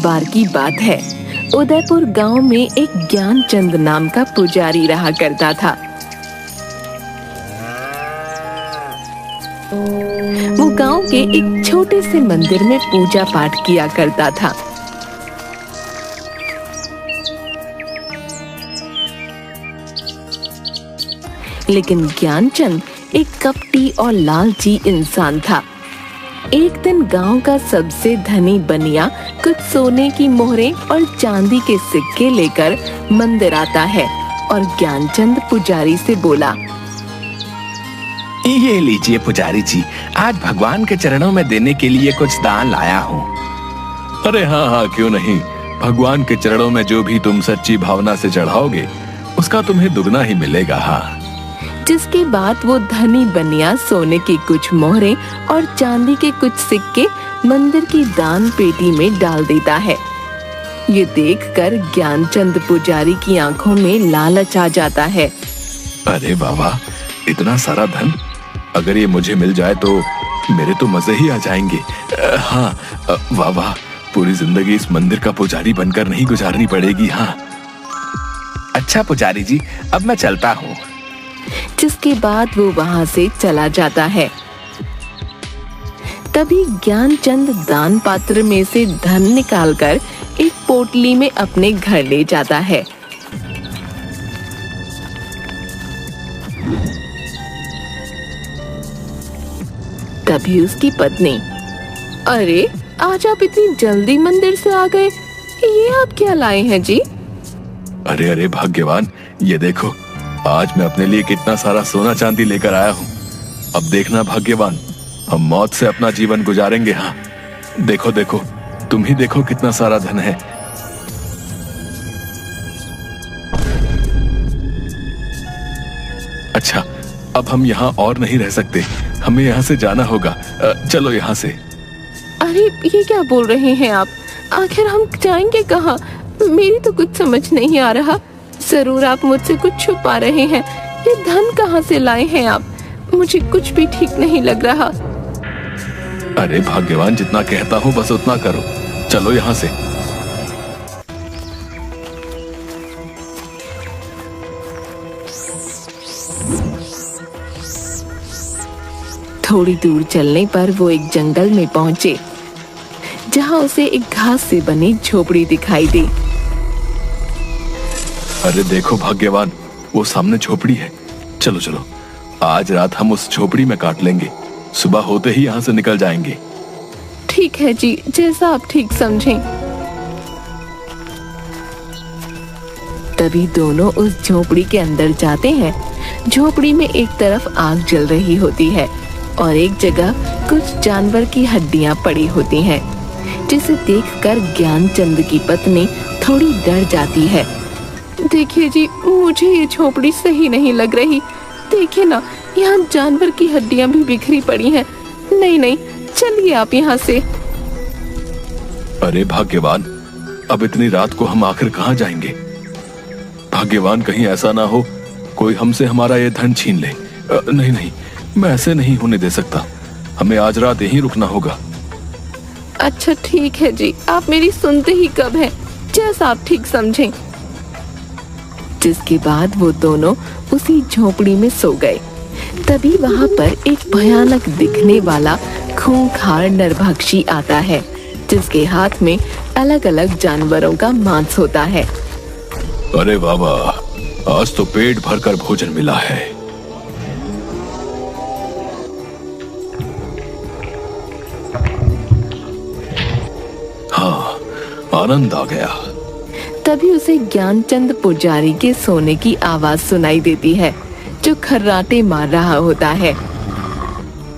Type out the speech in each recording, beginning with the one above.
बार की बात है, उदयपुर गांव में एक ज्ञानचंद नाम का पुजारी रहा करता था। वो गांव के एक छोटे से मंदिर में पूजा पाठ किया करता था। लेकिन ज्ञानचंद एक कपटी और लालची इंसान था। एक दिन गांव का सबसे धनी बनिया कुछ सोने की मोहरें और चांदी के सिक्के लेकर मंदिर आता है और ज्ञानचंद पुजारी से बोला, ये लीजिए पुजारी जी, आज भगवान के चरणों में देने के लिए कुछ दान लाया हूँ। अरे हाँ हाँ, क्यों नहीं। भगवान के चरणों में जो भी तुम सच्ची भावना से चढ़ाओगे उसका तुम्हें दुगना ही मिलेगा। हाँ। जिसके बाद वो धनी बनिया सोने की कुछ मोहरें और चांदी के कुछ सिक्के मंदिर की दान पेटी में डाल देता है। ये देखकर ज्ञानचंद पुजारी की आंखों में लालच आ जाता है। अरे बाबा, इतना सारा धन, अगर ये मुझे मिल जाए तो मेरे तो मजे ही आ जाएंगे। हाँ, वाह वाह, पूरी जिंदगी इस मंदिर का पुजारी बनकर नहीं गुजारनी पड़ेगी। हाँ। अच्छा पुजारी जी, अब मैं चलता हूँ। जिसके बाद वो वहां से चला जाता है। तभी ज्ञानचंद दान पात्र में से धन निकालकर एक पोटली में अपने घर ले जाता है। तभी उसकी पत्नी, अरे आज आप इतनी जल्दी मंदिर से आ गए, ये आप क्या लाए हैं जी? अरे अरे भाग्यवान, ये देखो, आज मैं अपने लिए कितना सारा सोना चांदी लेकर आया हूँ। अब देखना भाग्यवान, हम मौत से अपना जीवन गुजारेंगे। हाँ, देखो देखो, तुम ही देखो कितना सारा धन है। अच्छा, अब हम यहाँ और नहीं रह सकते, हमें यहाँ से जाना होगा। चलो यहाँ से। अरे ये क्या बोल रहे हैं आप? आखिर हम जाएंगे कहाँ? मेरी तो कुछ समझ नहीं आ रहा। जरूर आप मुझसे कुछ छुपा रहे हैं। ये धन कहाँ से लाए हैं आप? मुझे कुछ भी ठीक नहीं लग रहा। अरे भाग्यवान, जितना कहता हूँ बस उतना करो। चलो यहाँ से। थोड़ी दूर चलने पर वो एक जंगल में पहुंचे, जहां उसे एक घास से बनी झोपड़ी दिखाई दी। अरे देखो भाग्यवान, वो सामने झोपड़ी है। चलो चलो, आज रात हम उस झोपड़ी में काट लेंगे, सुबह होते ही यहाँ से निकल जाएंगे। ठीक है जी, जैसा आप ठीक समझें। तभी दोनों उस झोपड़ी के अंदर जाते हैं। झोपड़ी में एक तरफ आग जल रही होती है और एक जगह कुछ जानवर की हड्डियां पड़ी होती हैं, जिसे देखकर ज्ञानचंद की पत्नी थोड़ी डर जाती है। देखिए जी, मुझे ये झोपड़ी सही नहीं लग रही। देखिए ना, यहाँ जानवर की हड्डियां भी बिखरी पड़ी हैं। नहीं नहीं, चलिए आप यहाँ से। अरे भाग्यवान, अब इतनी रात को हम आखिर कहाँ जाएंगे? भाग्यवान, कहीं ऐसा ना हो कोई हमसे हमारा ये धन छीन ले। नहीं नहीं, मैं ऐसे नहीं होने दे सकता। हमें आज रात यहीं रुकना होगा। अच्छा ठीक है जी, आप मेरी सुनते ही कब हैं, जैसा आप ठीक समझें। जिसके बाद वो दोनों उसी झोपड़ी में सो गए। तभी वहां पर एक भयानक दिखने वाला खूंखार नरभक्षी आता है, जिसके हाथ में अलग अलग जानवरों का मांस होता है। अरे बाबा, आज तो पेट भरकर भोजन मिला है। हाँ, आनंद आ गया। तभी उसे ज्ञानचंद पुजारी के सोने की आवाज सुनाई देती है, जो खर्राटे मार रहा होता है।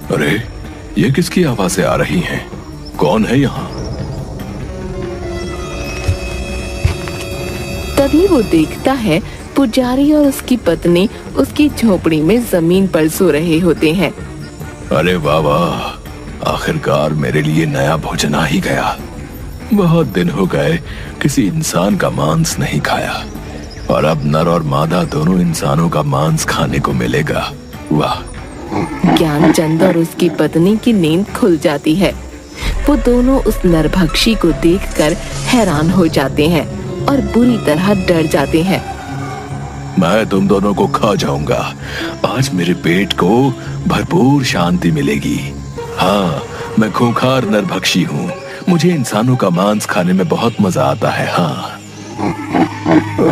अरे ये किसकी आवाजें आ रही हैं? कौन है यहाँ? तभी वो देखता है पुजारी और उसकी पत्नी उसकी झोपड़ी में जमीन पर सो रहे होते हैं। अरे बाबा, आखिरकार मेरे लिए नया भोजन आ ही गया। बहुत दिन हो गए किसी इंसान का मांस नहीं खाया, और अब नर और मादा दोनों इंसानों का मांस खाने को मिलेगा। वाह। ज्ञानचंद और उसकी पत्नी की नींद खुल जाती है। वो दोनों उस नरभक्षी को देखकर हैरान हो जाते हैं और बुरी तरह डर जाते हैं। मैं तुम दोनों को खा जाऊंगा। आज मेरे पेट को भरपूर शांति मिलेगी। हाँ, मैं खूंखार नरभक्षी हूँ। मुझे इंसानों का मांस खाने में बहुत मजा आता है। हाँ।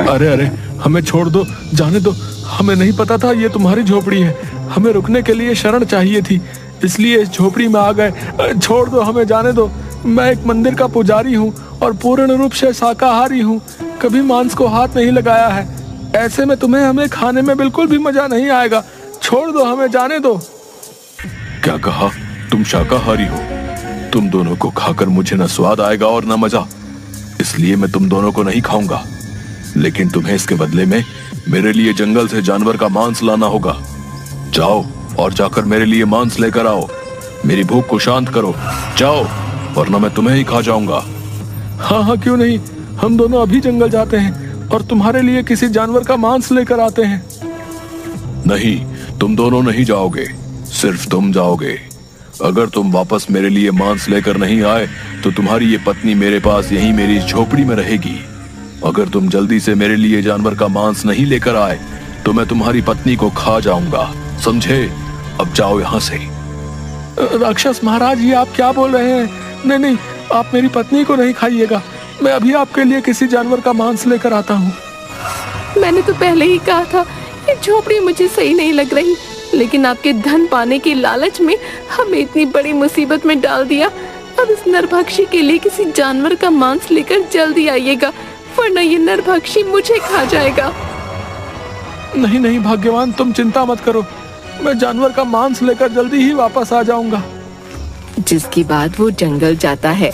अरे अरे, हमें छोड़ दो, जाने दो। हमें नहीं पता था ये तुम्हारी झोपड़ी है। हमें रुकने के लिए शरण चाहिए थी, इसलिए इस झोपड़ी में आ गए। छोड़ दो, हमें जाने दो। मैं एक मंदिर का पुजारी हूँ और पूर्ण रूप से शाकाहारी हूँ। कभी मांस को हाथ नहीं लगाया है। ऐसे में तुम्हें हमें खाने में बिल्कुल भी मजा नहीं आएगा। छोड़ दो, हमें जाने दो। क्या कहा? तुम शाकाहारी हो? तुम दोनों को खाकर मुझे न स्वाद आएगा और न मजा, इसलिए मैं तुम दोनों को नहीं खाऊंगा। लेकिन तुम्हें इसके बदले में मेरे लिए जंगल से जानवर का मांस लाना होगा। जाओ और जाकर मेरे लिए मांस लेकर आओ। मेरी भूख को शांत करो। जाओ, वरना मैं तुम्हें ही खा जाऊंगा। हाँ हाँ, क्यों नहीं। हम दोनों अभी जंगल जाते हैं और तुम्हारे लिए किसी जानवर का मांस लेकर आते हैं। नहीं, तुम दोनों नहीं जाओगे, सिर्फ तुम जाओगे। अगर तुम वापस मेरे लिए मांस लेकर नहीं आए तो तुम्हारी ये पत्नी मेरे पास यहीं मेरी झोपड़ी में रहेगी। अगर तुम जल्दी से मेरे लिए जानवर का मांस नहीं लेकर आए तो मैं तुम्हारी पत्नी को खा जाऊंगा, समझे? अब जाओ यहाँ से। राक्षस महाराज, ये आप क्या बोल रहे हैं? नहीं नहीं, आप मेरी पत्नी को नहीं खाइएगा। मैं अभी आपके लिए किसी जानवर का मांस लेकर आता हूँ। मैंने तो पहले ही कहा था ये झोपड़ी मुझे सही नहीं लग रही, लेकिन आपके धन पाने की लालच में हमें इतनी बड़ी मुसीबत में डाल दिया। अब इस नरभक्षी के लिए किसी जानवर का मांस लेकर जल्दी आइएगा, वरना ये नरभक्षी मुझे खा जाएगा। नहीं नहीं भाग्यवान, तुम चिंता मत करो। मैं जानवर का मांस लेकर जल्दी ही वापस आ जाऊंगा। जिसके बाद वो जंगल जाता है।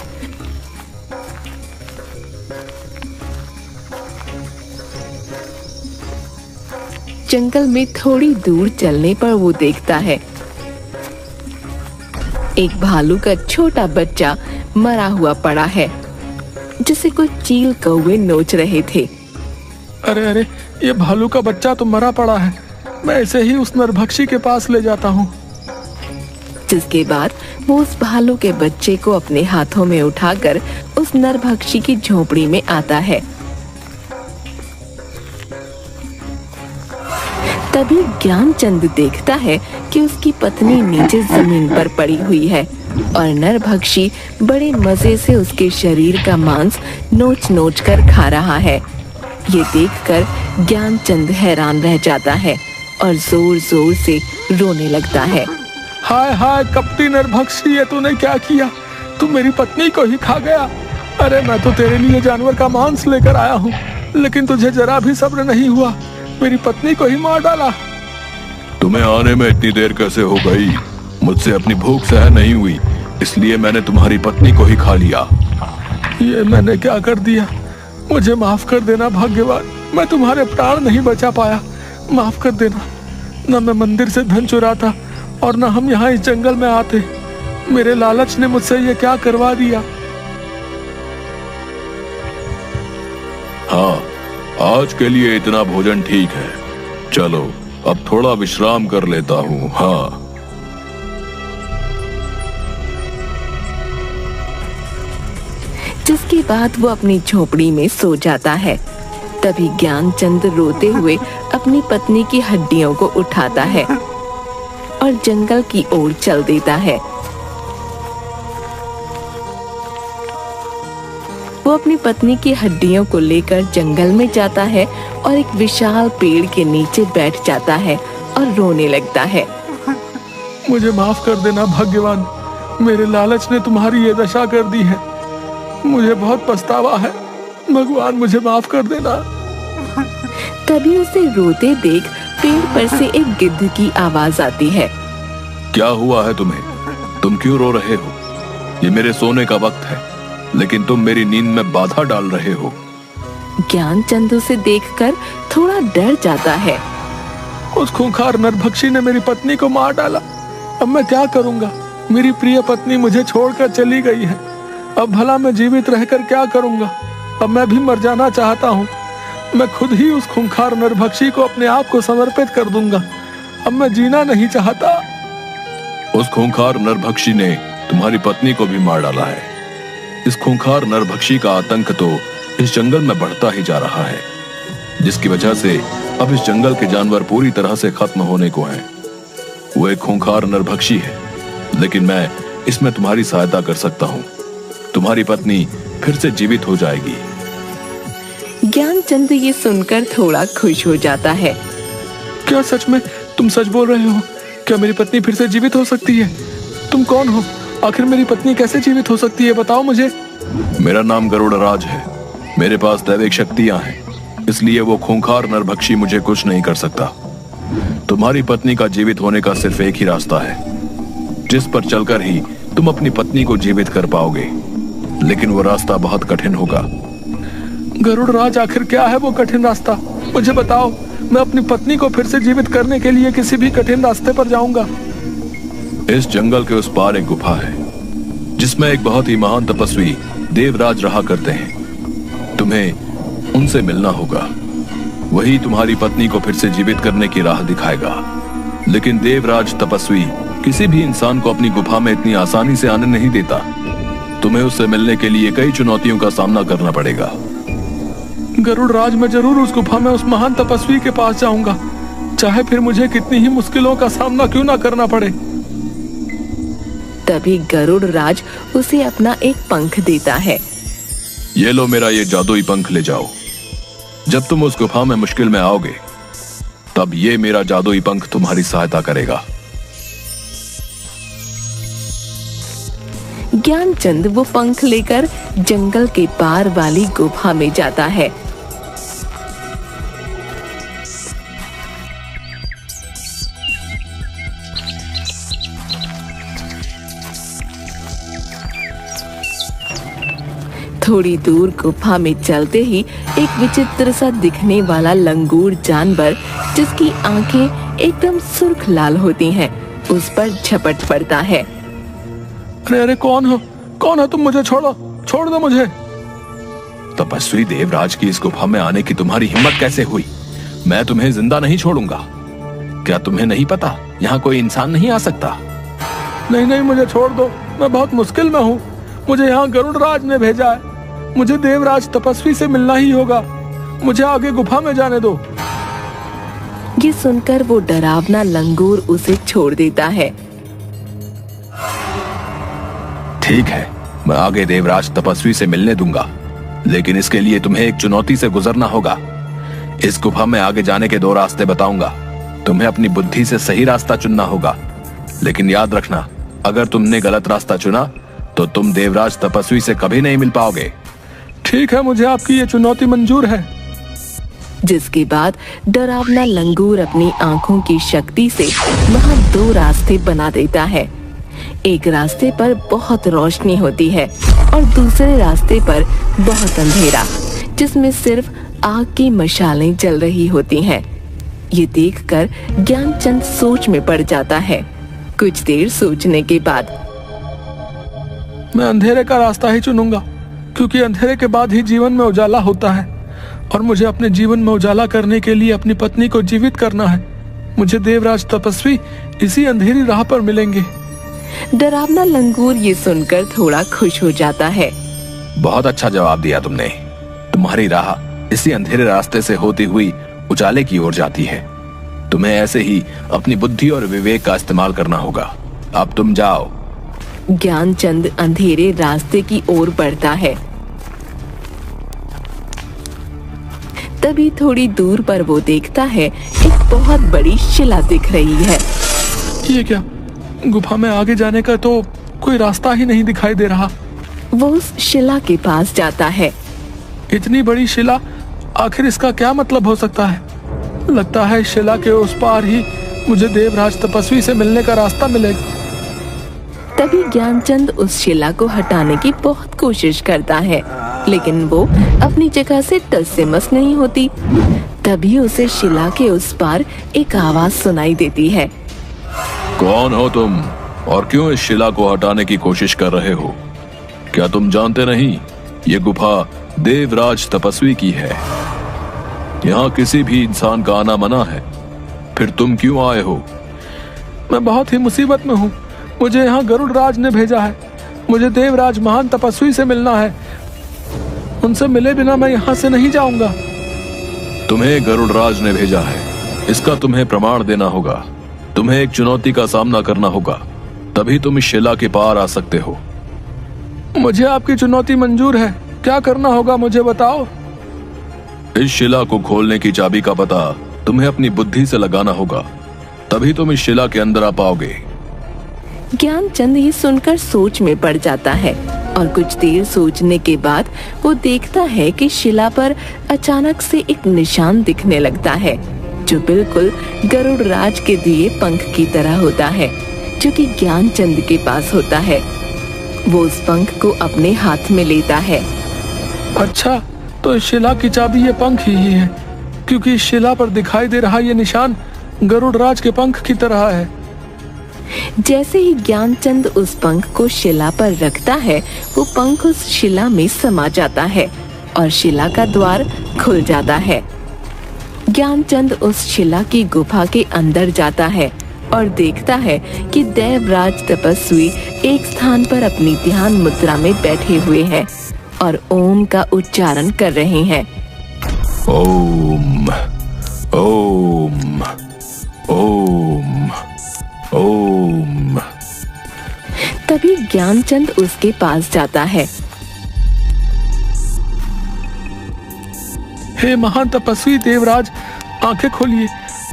जंगल में थोड़ी दूर चलने पर वो देखता है एक भालू का छोटा बच्चा मरा हुआ पड़ा है, जिसे कुछ चील कौवे नोच रहे थे। अरे अरे, ये भालू का बच्चा तो मरा पड़ा है। मैं इसे ही उस नरभक्षी के पास ले जाता हूँ। जिसके बाद वो उस भालू के बच्चे को अपने हाथों में उठाकर उस नरभक्षी की झोपड़ी में आता है। तभी ज्ञानचंद देखता है कि उसकी पत्नी नीचे जमीन पर पड़ी हुई है और नरभक्षी बड़े मजे से उसके शरीर का मांस नोच नोच कर खा रहा है। ये देखकर ज्ञानचंद हैरान रह जाता है और जोर जोर से रोने लगता है। हाय हाय कपटी नरभक्षी, ये तूने क्या किया? तू मेरी पत्नी को ही खा गया। अरे मैं तो तेरे लिए जानवर का मांस लेकर आया हूँ, लेकिन तुझे जरा भी सब्र नहीं हुआ, मेरी पत्नी को ही मार डाला। तुम्हें आने में इतनी देर कैसे हो गई? मुझसे अपनी भूख सहन नहीं हुई, इसलिए मैंने तुम्हारी पत्नी को ही खा लिया। ये मैंने क्या कर दिया? मुझे माफ कर देना भाग्यवान, मैं तुम्हारे प्राण नहीं बचा पाया। माफ कर देना। न मैं मंदिर से धन चुराता और न हम यहाँ इस जंगल में आते। मेरे लालच ने मुझसे ये क्या करवा दिया। हाँ, आज के लिए इतना भोजन ठीक है। चलो अब थोड़ा विश्राम कर लेता हूँ। हाँ। जिसके बाद वो अपनी झोपड़ी में सो जाता है। तभी ज्ञानचंद रोते हुए अपनी पत्नी की हड्डियों को उठाता है और जंगल की ओर चल देता है। वो अपनी पत्नी की हड्डियों को लेकर जंगल में जाता है और एक विशाल पेड़ के नीचे बैठ जाता है और रोने लगता है। मुझे माफ कर देना भाग्यवान, मेरे लालच ने तुम्हारी ये दशा कर दी है। मुझे बहुत पछतावा है, भगवान मुझे माफ कर देना। तभी उसे रोते देख पेड़ पर से एक गिद्ध की आवाज आती है। क्या हुआ है तुम्हें? तुम क्यों रो रहे हो? ये मेरे सोने का वक्त है, लेकिन तुम मेरी नींद में बाधा डाल रहे हो। ज्ञानचंद उसे देखकर थोड़ा डर जाता है। उस खूंखार नरभक्षी ने मेरी पत्नी को मार डाला। अब मैं क्या करूंगा? मेरी प्रिय पत्नी मुझे छोड़कर चली गई है। अब भला मैं जीवित रहकर क्या करूंगा? अब मैं भी मर जाना चाहता हूँ। मैं खुद ही उस खूंखार नरभक्षी को अपने आप को समर्पित कर दूंगा। अब मैं जीना नहीं चाहता। उस खूंखार नरभक्षी ने तुम्हारी पत्नी को भी मार डाला है। इस खूंखार नरभक्षी का आतंक तो इस जंगल में बढ़ता ही जा रहा है, जिसकी वजह से अब इस जंगल के जानवर पूरी तरह से खत्म होने को हैं। वो एक खूंखार नरभक्षी है, लेकिन मैं इसमें तुम्हारी सहायता कर सकता हूँ। तुम्हारी पत्नी फिर से जीवित हो जाएगी। ज्ञानचंद ये सुनकर थोड़ा खुश हो जाता है। क्या सच में तुम सच बोल रहे हो? क्या मेरी पत्नी फिर से जीवित हो सकती है? तुम कौन हो? आखिर मेरी पत्नी कैसे जीवित हो सकती है, बताओ मुझे। मेरा नाम गरुड़राज है। मेरे पास दैविक शक्तियां हैं, इसलिए वो खूंखार नरभक्षी मुझे कुछ नहीं कर सकता। तुम्हारी पत्नी का जीवित होने का सिर्फ एक ही रास्ता है, जिस पर चलकर ही तुम अपनी पत्नी को जीवित कर पाओगे, लेकिन वो रास्ता बहुत कठिन होगा। गरुड़राज, आखिर क्या है वो कठिन रास्ता? मुझे बताओ। मैं अपनी पत्नी को फिर से जीवित करने के लिए किसी भी कठिन रास्ते पर जाऊंगा। इस जंगल के उस पार एक गुफा है, जिसमें एक बहुत ही महान तपस्वी देवराज रहा करते हैं। तुम्हें उनसे मिलना होगा। वही तुम्हारी पत्नी को फिर से जीवित करने की राह दिखाएगा। लेकिन देवराज तपस्वी किसी भी इंसान को अपनी गुफा में इतनी आसानी से आने नहीं देता। तुम्हें उससे मिलने के लिए कई चुनौतियों का सामना करना पड़ेगा। गरुड़राज, मैं जरूर उस गुफा में उस महान तपस्वी के पास जाऊंगा, चाहे फिर मुझे कितनी ही मुश्किलों का सामना क्यों ना करना पड़े। तभी गरुड़राज उसे अपना एक पंख देता है। ये लो, मेरा ये जादुई पंख ले जाओ। जब तुम उस गुफा में मुश्किल में आओगे, तब ये मेरा जादुई पंख तुम्हारी सहायता करेगा। ज्ञानचंद वो पंख लेकर जंगल के पार वाली गुफा में जाता है। थोड़ी दूर गुफा में चलते ही एक विचित्र सा दिखने वाला लंगूर जानवर, जिसकी आंखें एकदम सुर्ख लाल होती हैं, उस पर झपट पड़ता है। अरे अरे, कौन हो? कौन हो तुम? मुझे छोड़ो, छोड़ दो मुझे। तपस्वी देवराज की इस गुफा में आने की तुम्हारी हिम्मत कैसे हुई? मैं तुम्हें जिंदा नहीं छोड़ूंगा। क्या तुम्हें नहीं पता यहाँ कोई इंसान नहीं आ सकता? नहीं नहीं, मुझे छोड़ दो। मैं बहुत मुश्किल में हूँ। मुझे यहाँ गरुड़राज ने भेजा है। मुझे देवराज तपस्वी से मिलना ही होगा। मुझे आगे गुफा में जाने दो। ये सुनकर वो डरावना लंगूर उसे छोड़ देता है। ठीक है, मैं आगे देवराज तपस्वी से मिलने दूंगा, लेकिन इसके लिए तुम्हें एक चुनौती से गुजरना होगा। इस गुफा में आगे जाने के 2 रास्ते बताऊंगा। तुम्हें अपनी बुद्धि से सही रास्ता चुनना होगा, लेकिन याद रखना, अगर तुमने गलत रास्ता चुना तो तुम देवराज तपस्वी से कभी नहीं मिल पाओगे। ठीक है, मुझे आपकी ये चुनौती मंजूर है। जिसके बाद डरावना लंगूर अपनी आंखों की शक्ति से वहाँ 2 रास्ते बना देता है। एक रास्ते पर बहुत रोशनी होती है और दूसरे रास्ते पर बहुत अंधेरा, जिसमें सिर्फ आग की मशालें जल रही होती हैं। ये देखकर ज्ञानचंद सोच में पड़ जाता है। कुछ देर सोचने के बाद, मैं अंधेरे का रास्ता ही चुनूंगा, क्योंकि अंधेरे के बाद ही जीवन में उजाला होता है, और मुझे अपने जीवन में उजाला करने के लिए अपनी पत्नी को जीवित करना है। मुझे देवराज तपस्वी इसी अंधेरी राह पर मिलेंगे। डरावना लंगूर ये सुनकर थोड़ा खुश हो जाता है। बहुत अच्छा जवाब दिया तुमने। तुम्हारी राह इसी अंधेरे रास्ते से होती हुई उजाले की ओर जाती है। तुम्हें ऐसे ही अपनी बुद्धि और विवेक का इस्तेमाल करना होगा। अब तुम जाओ। ज्ञानचंद अंधेरे रास्ते की ओर बढ़ता है। तभी थोड़ी दूर पर वो देखता है एक बहुत बड़ी शिला दिख रही है। ये क्या? गुफा में आगे जाने का तो कोई रास्ता ही नहीं दिखाई दे रहा। वो उस शिला के पास जाता है। इतनी बड़ी शिला, आखिर इसका क्या मतलब हो सकता है? लगता है शिला के उस पार ही मुझे देवराज तपस्वी से मिलने का रास्ता मिलेगा। तभी ज्ञानचंद उस शिला को हटाने की बहुत कोशिश करता है, लेकिन वो अपनी जगह से टस से मस नहीं होती। तभी उसे शिला के उस पार एक आवाज सुनाई देती है। कौन हो तुम और क्यों इस शिला को हटाने की कोशिश कर रहे हो? क्या तुम जानते नहीं, ये गुफा देवराज तपस्वी की है। यहाँ किसी भी इंसान का आना मना है। फिर तुम क्यों आए हो? मैं बहुत ही मुसीबत में हूँ। मुझे यहाँ गरुड़ राज ने भेजा है। मुझे देवराज महान तपस्वी से मिलना है। उनसे मिले बिना मैं यहाँ से नहीं जाऊंगा। तुम्हें गरुड़ राज ने भेजा है, इसका तुम्हें प्रमाण देना होगा। तुम्हें एक चुनौती का सामना करना होगा, तभी तुम इस शिला के पार आ सकते हो। मुझे आपकी चुनौती मंजूर है। क्या करना होगा मुझे बताओ। इस शिला को खोलने की चाबी का पता तुम्हें अपनी बुद्धि से लगाना होगा, तभी तुम इस शिला के अंदर आ पाओगे। ज्ञानचंद ये सुनकर सोच में पड़ जाता है और कुछ देर सोचने के बाद वो देखता है कि शिला पर अचानक से एक निशान दिखने लगता है, जो बिल्कुल गरुड़ राज के दिए पंख की तरह होता है, जो कि ज्ञानचंद के पास होता है। वो उस पंख को अपने हाथ में लेता है। अच्छा, तो इस शिला की चाबी ये पंख ही है, क्योंकि इस शिला पर दिखाई दे रहा ये निशान गरुड़ राज के पंख की तरह है। जैसे ही ज्ञानचंद उस पंख को शिला पर रखता है, वो पंख उस शिला में समा जाता है और शिला का द्वार खुल जाता है। ज्ञानचंद उस शिला की गुफा के अंदर जाता है और देखता है कि देवराज तपस्वी एक स्थान पर अपनी ध्यान मुद्रा में बैठे हुए हैं और ओम का उच्चारण कर रहे हैं। ओम ओम ओम ओम। तभी ज्ञानचंद उसके पास जाता है। हे महान तपस्वी देवराज, आंखें खोलिए।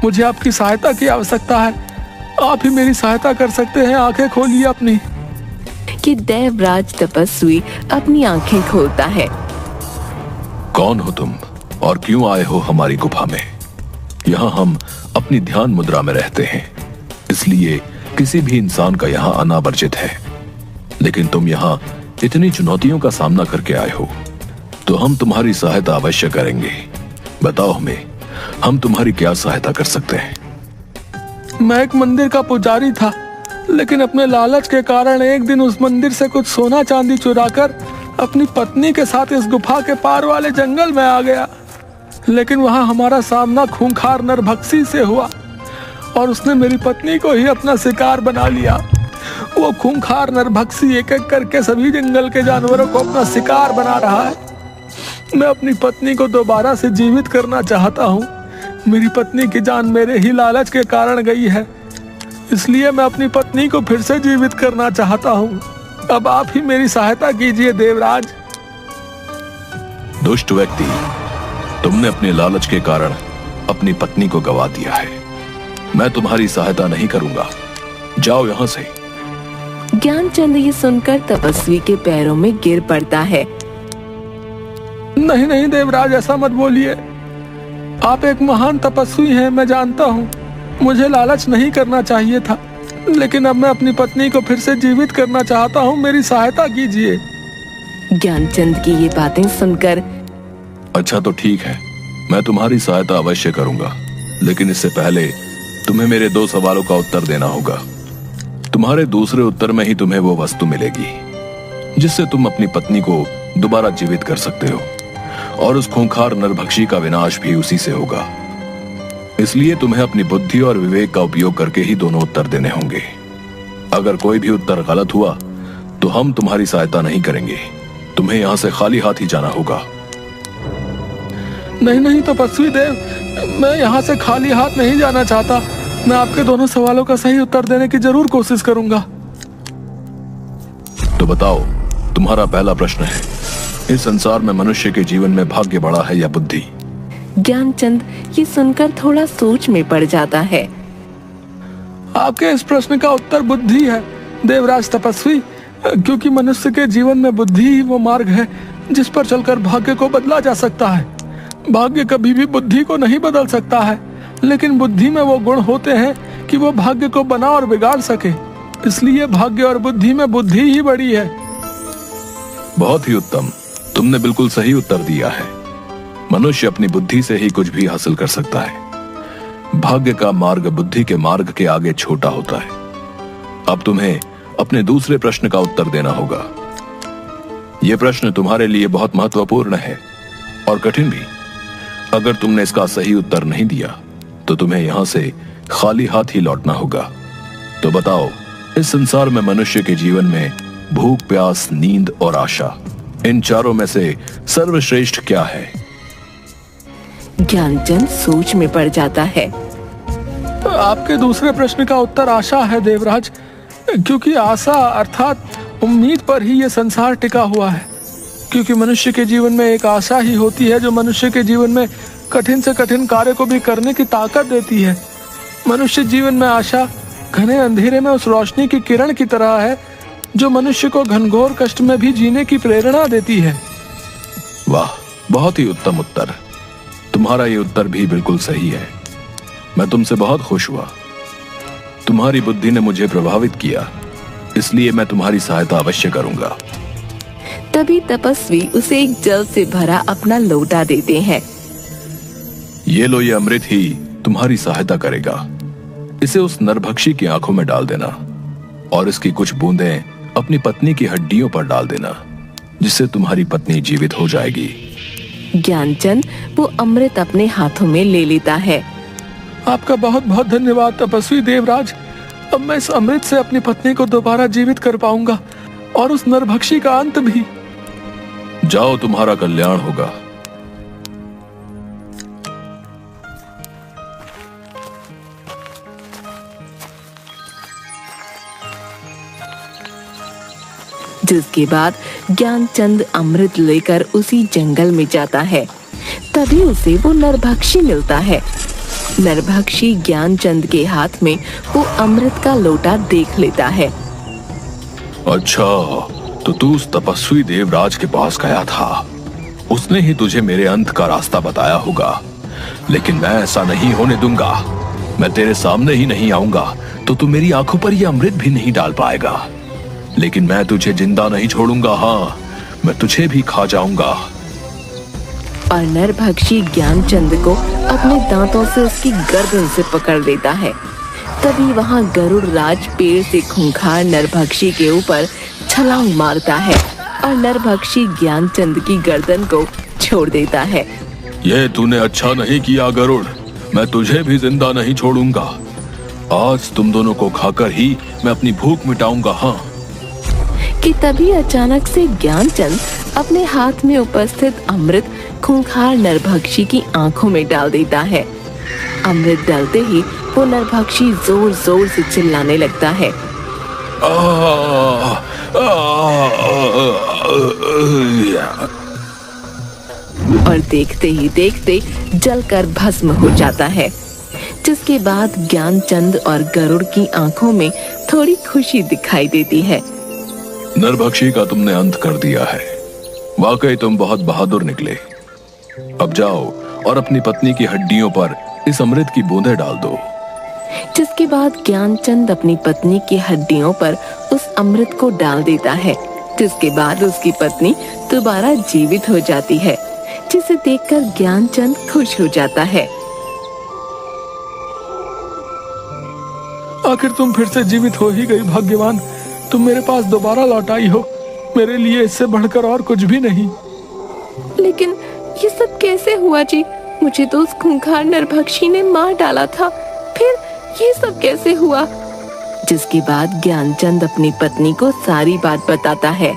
मुझे आपकी सहायता की आवश्यकता है। आप ही मेरी सहायता कर सकते हैं। आंखें खोलिए अपनी। कि देवराज तपस्वी अपनी आंखें खोलता है। कौन हो तुम और क्यों आए हो हमारी गुफा में? यहाँ हम अपनी ध्यान मुद्रा में रहते हैं, इसलिए किसी भी इंसान का यहाँ आना वर्जित है। लेकिन तुम यहाँ इतनी चुनौतियों का सामना करके आए हो, तो हम तुम्हारी सहायता अवश्य करेंगे। बताओ हमें, हम तुम्हारी क्या सहायता कर सकते हैं? मैं एक मंदिर का पुजारी था, लेकिन अपने लालच के कारण एक दिन उस मंदिर से कुछ सोना चांदी चुराकर अपनी पत्नी के साथ इस गुफा के पार वाले जंगल में आ गया। लेकिन वहां हमारा सामना खूंखार नरभक्षी से हुआ और उसने मेरी पत्नी को ही अपना शिकार बना लिया। वो खूंखार नरभक्षी एक एक करके सभी जंगल के जानवरों को अपना शिकार बना रहा है। मैं अपनी पत्नी को दोबारा से जीवित करना चाहता हूँ। मेरी पत्नी की जान मेरे ही लालच के कारण गई है, इसलिए मैं अपनी पत्नी को फिर से जीवित करना चाहता हूँ। अब आप ही मेरी सहायता कीजिए देवराज। दुष्ट व्यक्ति, तुमने अपने लालच के कारण अपनी पत्नी को गवा दिया है। मैं तुम्हारी सहायता नहीं करूंगा, जाओ यहाँ से। ज्ञानचंद ये सुनकर तपस्वी के पैरों में गिर पड़ता है। नहीं नहीं देवराज, ऐसा मत बोलिए। आप एक महान तपस्वी हैं, मैं जानता हूँ। मुझे लालच नहीं करना चाहिए था, लेकिन अब मैं अपनी पत्नी को फिर से जीवित करना चाहता हूँ। मेरी सहायता कीजिए। ज्ञानचंद की ये बातें सुनकर, अच्छा तो ठीक है, मैं तुम्हारी सहायता अवश्य करूंगा, लेकिन इससे पहले तुम्हें मेरे 2 सवालों का उत्तर देना होगा। तुम्हारे दूसरे उत्तर में ही तुम्हें वो वस्तु मिलेगी जिससे तुम अपनी पत्नी को दोबारा जीवित कर सकते हो, और उस खूंखार नरभक्षी का विनाश भी उसी से होगा। इसलिए तुम्हें अपनी बुद्धि और विवेक का उपयोग करके ही दोनों उत्तर देने होंगे। अगर कोई भी उत्तर गलत हुआ तो हम तुम्हारी सहायता नहीं करेंगे। तुम्हें यहाँ से खाली हाथ ही जाना होगा। नहीं नहीं तपस्वी देव, मैं यहाँ से खाली हाथ नहीं जाना चाहता। मैं आपके दोनों सवालों का सही उत्तर देने की जरूर कोशिश करूंगा। तो बताओ, तुम्हारा पहला प्रश्न है, इस संसार में मनुष्य के जीवन में भाग्य बड़ा है या बुद्धि? ज्ञानचंद ये सुनकर थोड़ा सोच में पड़ जाता है। आपके इस प्रश्न का उत्तर बुद्धि है देवराज तपस्वी, क्योंकि मनुष्य के जीवन में बुद्धि ही वो मार्ग है जिस पर चलकर भाग्य को बदला जा सकता है। भाग्य कभी भी बुद्धि को नहीं बदल सकता है, लेकिन बुद्धि में वो गुण होते हैं कि वो भाग्य को बना और बिगाड़ सके। इसलिए भाग्य और बुद्धि में बुद्धि ही बड़ी है। बहुत ही उत्तम, तुमने बिल्कुल सही उत्तर दिया है। मनुष्य अपनी बुद्धि से ही कुछ भी हासिल कर सकता है। भाग्य का मार्ग बुद्धि के मार्ग के आगे छोटा होता है। अब तुम्हें अपने दूसरे प्रश्न का उत्तर देना होगा। यह प्रश्न तुम्हारे लिए बहुत महत्वपूर्ण है और कठिन भी। अगर तुमने इसका सही उत्तर नहीं दिया तो तुम्हें यहां से खाली हाथ ही लौटना होगा। तो बताओ, इस संसार में मनुष्य के जीवन में भूख, प्यास, नींद और आशा, इन चारों में से सर्वश्रेष्ठ क्या है? ज्ञानचंद सोच में पड़ जाता है। आपके दूसरे प्रश्न का उत्तर आशा है देवराज, क्योंकि आशा अर्थात उम्मीद पर ही ये संसार टिका हुआ है। क्योंकि मनुष्य के जीवन में एक आशा ही होती है जो मनुष्य के जीवन में कठिन से कठिन कार्य को भी करने की ताकत देती है। मनुष्य जीवन में आशा घने अंधेरे में उस रोशनी की किरण की तरह है जो मनुष्य को घनघोर कष्ट में भी जीने की प्रेरणा देती है। वाह, बहुत ही उत्तम उत्तर। तुम्हारा ये उत्तर भी बिल्कुल सही है। मैं तुमसे बहुत खुश हुआ। तुम्हारी बुद्धि ने मुझे प्रभावित किया, इसलिए मैं तुम्हारी सहायता अवश्य करूंगा। तभी तपस्वी उसे एक जल से भरा अपना लोटा देते हैं। ये लो, ये अमृत ही तुम्हारी सहायता करेगा। इसे उस नरभक्षी की आंखों में डाल देना और इसकी कुछ बूंदें अपनी पत्नी की हड्डियों पर डाल देना, जिससे तुम्हारी पत्नी जीवित हो जाएगी। ज्ञानचंद वो अमृत अपने हाथों में ले लेता है। आपका बहुत बहुत धन्यवाद तपस्वी देवराज। अब मैं इस अमृत से अपनी पत्नी को दोबारा जीवित कर पाऊंगा और उस नरभक्षी का अंत भी। जाओ, तुम्हारा कल्याण होगा। जिसके बाद ज्ञानचंद अमृत लेकर उसी जंगल में जाता है। तभी उसे वो नरभक्षी मिलता है। नरभक्षी ज्ञानचंद के हाथ में वो अमृत का लोटा देख लेता है। अच्छा, तो तू उस तपस्वी देवराज के पास गया था। उसने ही तुझे मेरे अंत का रास्ता बताया होगा, लेकिन मैं ऐसा नहीं होने दूंगा। मैं तेरे सामने ही नहीं आऊंगा तो तू मेरी आंखों पर यह अमृत भी नहीं डाल पाएगा। लेकिन मैं तुझे जिंदा नहीं छोड़ूंगा। हाँ, मैं तुझे भी खा जाऊंगा। और नरभक्षी ज्ञानचंद को अपने दांतों से उसकी गर्दन से पकड़ लेता है। तभी वहां गरुड़ राज पेड़ से खूंखार नरभक्षी के ऊपर छलांग मारता है और नरभक्षी ज्ञानचंद की गर्दन को छोड़ देता है। यह तूने अच्छा नहीं किया गरुड़, मैं तुझे भी जिंदा नहीं छोड़ूंगा। आज तुम दोनों को खाकर ही मैं अपनी भूख मिटाऊंगा। हाँ। कि तभी अचानक से ज्ञानचंद अपने हाथ में उपस्थित अमृत खूंखार नरभक्षी की आंखों में डाल देता है। अमृत डालते ही वो नरभक्षी जोर जोर से चिल्लाने लगता है। और देखते ही देखते जलकर भस्म हो जाता है। जिसके बाद ज्ञानचंद और गरुड़ की आंखों में थोड़ी खुशी दिखाई देती है। नरभक्षी का तुमने अंत कर दिया है। वाकई तुम बहुत बहादुर निकले। अब जाओ और अपनी पत्नी की हड्डियों पर इस अमृत की बूंदें डाल दो। जिसके बाद ज्ञानचंद अपनी पत्नी की हड्डियों पर उस अमृत को डाल देता है। जिसके बाद उसकी पत्नी दोबारा जीवित हो जाती है, जिसे देखकर ज्ञानचंद खुश हो जाता है। आखिर तुम फिर से जीवित हो ही गई भाग्यवान। तुम मेरे पास दोबारा लौट आई हो। मेरे लिए इससे बढ़कर और कुछ भी नहीं। लेकिन ये सब कैसे हुआ जी? मुझे तो उस खूंखार नरभक्षी ने मार डाला था, फिर ये सब कैसे हुआ? जिसके बाद ज्ञानचंद अपनी पत्नी को सारी बात बताता है।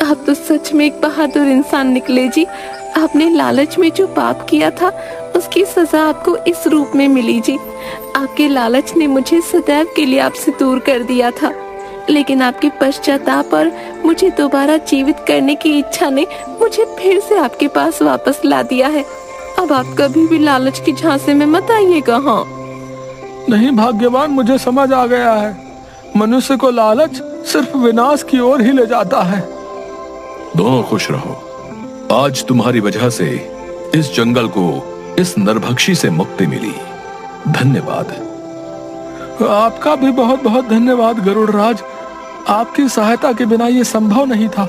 आप तो सच में एक बहादुर इंसान निकले जी। आपने लालच में जो पाप किया था उसकी सजा आपको इस रूप में मिली जी। आपके लालच ने मुझे सदैव के लिए आपसे दूर कर दिया था, लेकिन आपके पश्चाताप और मुझे दोबारा जीवित करने की इच्छा ने मुझे फिर से आपके पास वापस ला दिया है। अब आप कभी भी लालच की झांसे में मत आइएगा। हाँ नहीं भाग्यवान, मुझे समझ आ गया है। मनुष्य को लालच सिर्फ विनाश की ओर ही ले जाता है। दोनों खुश रहो। आज तुम्हारी वजह से इस जंगल को इस नरभक्षी से मुक्ति मिली। धन्यवाद। आपका भी बहुत बहुत धन्यवाद गरुड़ राज। आपकी सहायता के बिना ये संभव नहीं था।